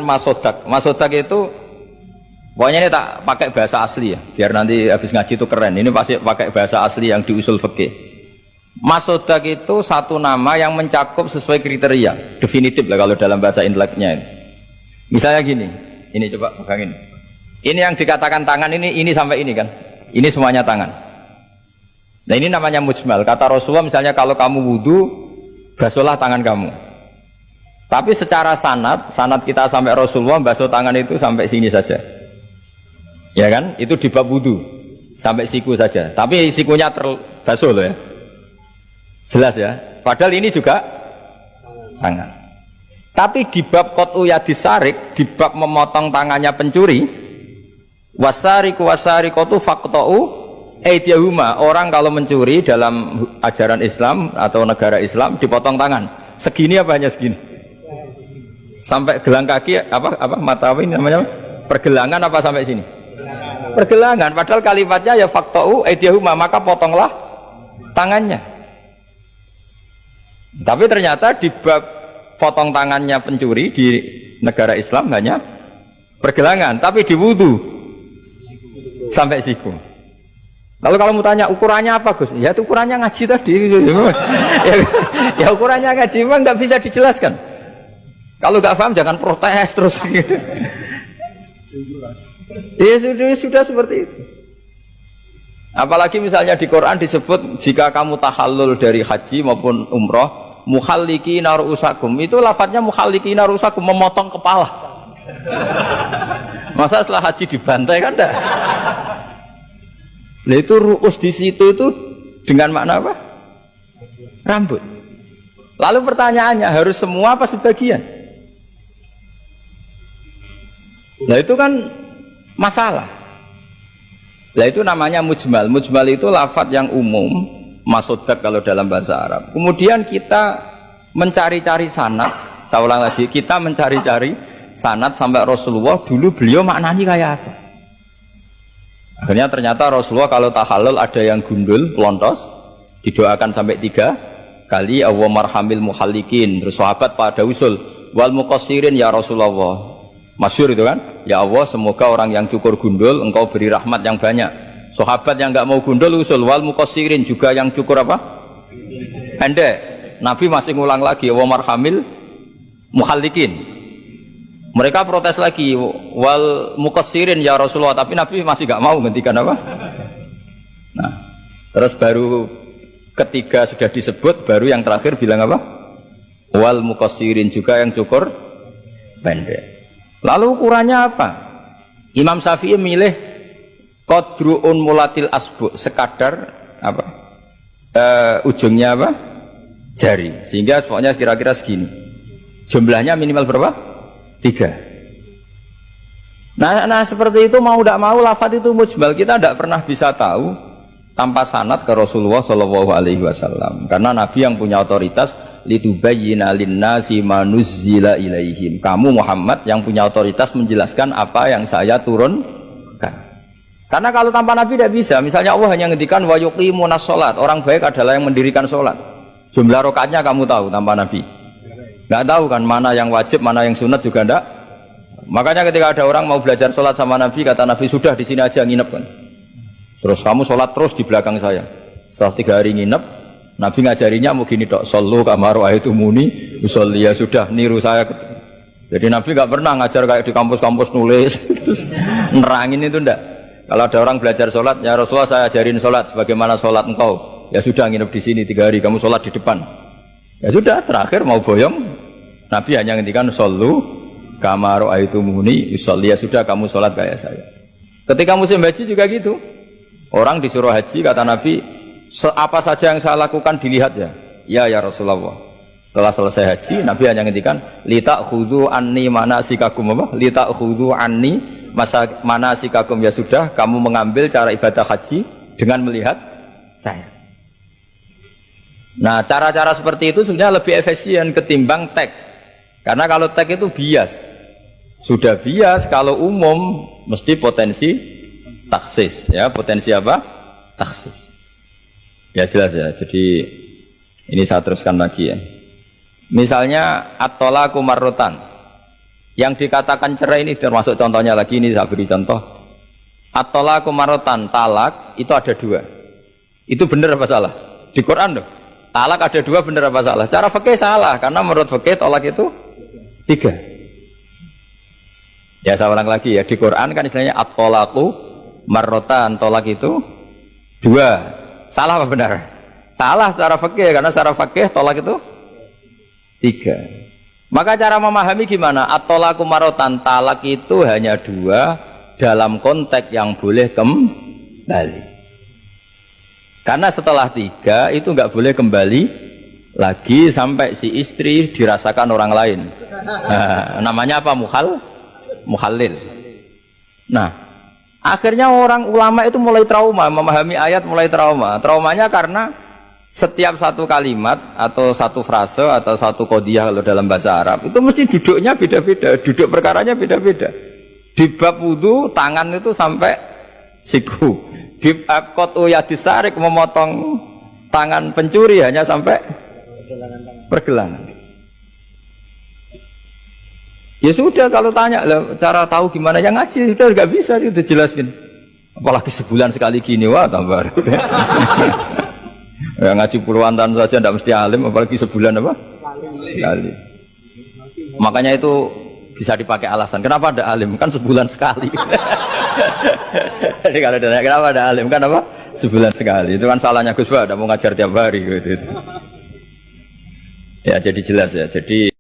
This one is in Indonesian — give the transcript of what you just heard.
masodak. Masodak itu pokoknya ini tak pakai bahasa asli ya, biar nanti habis ngaji itu keren. Ini pasti pakai bahasa asli yang di usul fikih. Masodak itu satu nama yang mencakup sesuai kriteria definitif lah kalau dalam bahasa inteleknya ini. Misalnya gini, ini coba pegangin. Ini yang dikatakan tangan ini sampai ini kan. Ini semuanya tangan. Nah ini namanya mujmal. Kata Rasulullah misalnya kalau kamu wudu, basuhlah tangan kamu. Tapi secara sanad kita sampai Rasulullah basuh tangan itu sampai sini saja. Ya kan? Itu di bab wudu. Sampai siku saja. Tapi sikunya terbasuh loh ya. Jelas ya. Padahal ini juga tangan. Tapi di bab qat'u yadis sarik, di bab memotong tangannya pencuri, wasariqu wasariqatu faqta'u aydiyahuma. Orang kalau mencuri dalam ajaran Islam atau negara Islam dipotong tangan. Segini apa hanya segini? Sampai gelang kaki apa mata ini namanya? Pergelangan apa sampai sini? Pergelangan. Padahal kalimatnya ya faqta'u aydiyahuma, maka potonglah tangannya. Tapi ternyata di bab potong tangannya pencuri di negara Islam hanya pergelangan, tapi di wudu sampai siku. Lalu kalau mau tanya ukurannya apa Gus? Ya itu ukurannya ngaji tadi. Ya ukurannya ngaji memang nggak bisa dijelaskan. Kalau nggak paham jangan protes terus. Ya sudah seperti itu. Apalagi misalnya di Quran disebut jika kamu tahallul dari haji maupun umroh, muhallikina ru'usakum, itu lafadznya muhallikina ru'usakum, memotong kepala. Masa setelah haji dibantai kan enggak? Nah itu ru'us di situ itu dengan makna apa? Rambut. Lalu pertanyaannya harus semua apa sebagian? Nah itu kan masalah. Nah itu namanya mujmal. Mujmal itu lafadz yang umum, masodak kalau dalam bahasa Arab. Kemudian kita mencari-cari sanad. Saya ulang lagi, kita mencari-cari sanad sampai Rasulullah dulu beliau maknanya kayak apa. Akhirnya ternyata Rasulullah kalau tahallul ada yang gundul, pelontos, didoakan sampai 3 kali, Allah marhamil muhallikin. Terus sahabat pada usul, wal muqassirin ya Rasulullah. Masyhur itu kan, ya Allah semoga orang yang cukur gundul engkau beri rahmat yang banyak. Sahabat yang enggak mau gundul usul wal muqassirin, juga yang cukur apa? Pendek. Nabi masih ngulang lagi, wa marhamil muhallikin. Mereka protes lagi, wal muqassirin ya Rasulullah, tapi Nabi masih enggak mau ngendikan apa? Nah, terus baru ketiga sudah disebut, baru yang terakhir bilang apa? Wal muqassirin, juga yang cukur pendek. Lalu ukurannya apa? Imam Syafi'i milih qadru'un mulatil asbu, sekadar apa? Ujungnya apa? Jari. Sehingga pokoknya kira-kira segini. Jumlahnya minimal berapa? 3. Nah seperti itu mau tidak mau lafadz itu mujmal. Kita tidak pernah bisa tahu tanpa sanad ke Rasulullah SAW. Karena Nabi yang punya otoritas litubayyina linnasi ma nuzzila ilaihim. Kamu Muhammad yang punya otoritas menjelaskan apa yang saya turunkan. Karena kalau tanpa Nabi tidak bisa. Misalnya Allah hanya ngendikan wa yuqimunas shalat, orang baik adalah yang mendirikan sholat. Jumlah rakaatnya kamu tahu tanpa Nabi? Nggak tahu kan, mana yang wajib, mana yang sunat juga enggak. Makanya ketika ada orang mau belajar sholat sama Nabi, kata Nabi sudah di sini aja nginep kan. Terus kamu sholat terus di belakang saya. Setelah 3 hari nginep, Nabi ngajarinya mau gini dok, sallu kama ra'aitumuni usolli, ya sudah niru saya. Jadi Nabi nggak pernah ngajar kayak di kampus-kampus nulis terus nerangin itu ndak. Kalau ada orang belajar sholat, ya Rasulullah saya ajarin sholat sebagaimana sholat engkau. Ya sudah nginep di sini 3 hari, kamu sholat di depan. Ya sudah, terakhir mau boyong, Nabi hanya ngendikan sallu kama ra'aitumuni usolli, ya sudah kamu sholat kayak saya. Ketika musim haji juga gitu. Orang disuruh haji, kata Nabi, apa saja yang saya lakukan dilihat ya. Ya Rasulullah. Setelah selesai haji, Nabi hanya ngendikan litakhudhu anni manasikakum apa? Litakhudhu anni manasikakum, ya sudah kamu mengambil cara ibadah haji dengan melihat saya. Nah, cara-cara seperti itu sebenarnya lebih efisien ketimbang tag. Karena kalau tag itu bias. Sudah bias, kalau umum mesti potensi taksis, ya potensi apa? Taksis. Ya jelas ya. Jadi ini saya teruskan lagi ya. Misalnya at-talaqu marratan. Yang dikatakan cerai ini termasuk contohnya lagi, ini saya beri contoh. At-talaqu marratan, talak itu ada dua. Itu benar apa salah? Di Quran loh. Talak ada dua, benar apa salah? Cara fikih salah, karena menurut fikih talak itu 3. Ya saya ulang lagi ya, di Quran kan istilahnya at-talaqu marratan, talak itu 2. Salah apa benar? Salah secara fikih, karena secara fikih talak itu 3. Maka cara memahami gimana? At-talaqu marratan, talak itu hanya 2 dalam konteks yang boleh kembali. Karena setelah 3 itu nggak boleh kembali lagi sampai si istri dirasakan orang lain. Nah, namanya apa? Muhallil. Nah, akhirnya orang ulama itu mulai trauma, memahami ayat mulai trauma. Traumanya karena setiap satu kalimat atau satu frase atau satu qadhiyah kalau dalam bahasa Arab itu mesti duduknya beda-beda, duduk perkaranya beda-beda. Di bab wudu tangan itu sampai siku. Di bab qat'u yadis sarik memotong tangan pencuri hanya sampai pergelangan. Ya sudah, kalau tanya cara tahu gimana yang ngaji sudah nggak bisa itu jelasin. Apalagi sebulan sekali gini, wah tambah. Ya, ngaji puluhan tahun saja tidak mesti alim, apalagi sebulan apa? Sekali. Makanya itu bisa dipakai alasan. Kenapa ada alim? Kan sebulan sekali. Jadi kalau ditanya kenapa ada alim, kan apa? Sebulan sekali. Itu kan salahnya Gus Ba, ada mau ngajar tiap hari gitu. Ya jadi jelas ya. Jadi